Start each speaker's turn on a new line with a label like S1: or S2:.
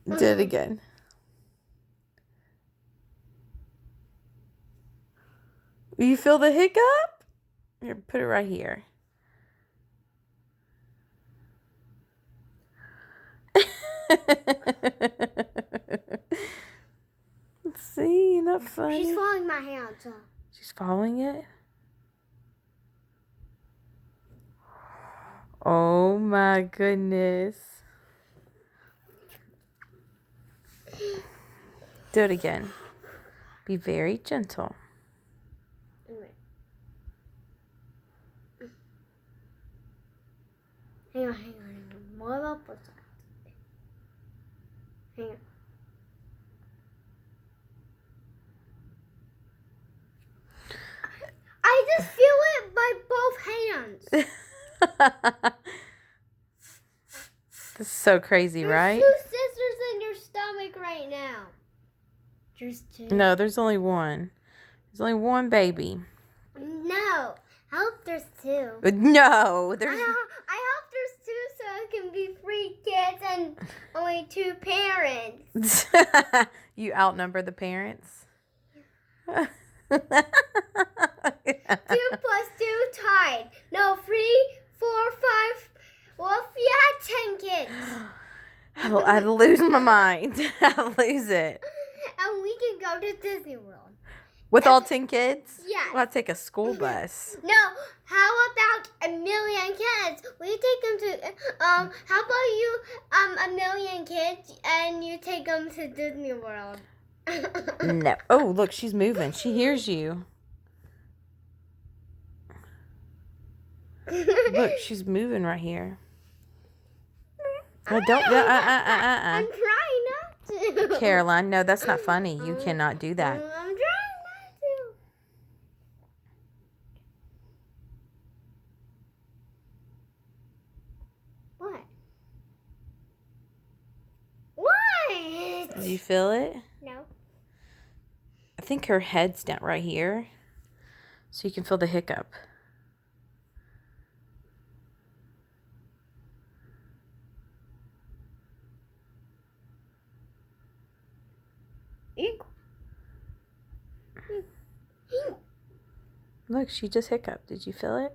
S1: Do it again. You feel the hiccup? Here, put it right here. See, not funny.
S2: She's following my hands.
S1: She's following it? Oh my goodness. Do it again. Be very gentle.
S2: Hang on. More up or something. Hang on. I just feel it by both hands.
S1: This is so crazy, right?
S2: There's 2 sisters in your stomach right now. There's 2.
S1: No, there's only one. There's only one baby.
S2: No. I hope there's 2.
S1: No, there's...
S2: I hope there's 2 so it can be 3 kids and only 2 parents.
S1: You outnumber the parents?
S2: 2 plus 2 tied. No, 3, 4, 5. Well, if you had 10 kids.
S1: I'd lose my mind. I'd lose it.
S2: And we can go to Disney World.
S1: With all 10 kids?
S2: Yes.
S1: Well, I'd take a school bus.
S2: No, how about 1,000,000 kids? We take them to, how about you, 1,000,000 kids and you take them to Disney World?
S1: No. Oh, look, she's moving. She hears you. Look, she's moving right here. Don't.
S2: I'm trying not to.
S1: Caroline, no, that's not funny. You cannot do that.
S2: I'm trying not to. What? What?
S1: Do you feel it?
S2: No.
S1: I think her head's down right here. So you can feel the hiccup. Look, she just hiccuped. Did you feel it?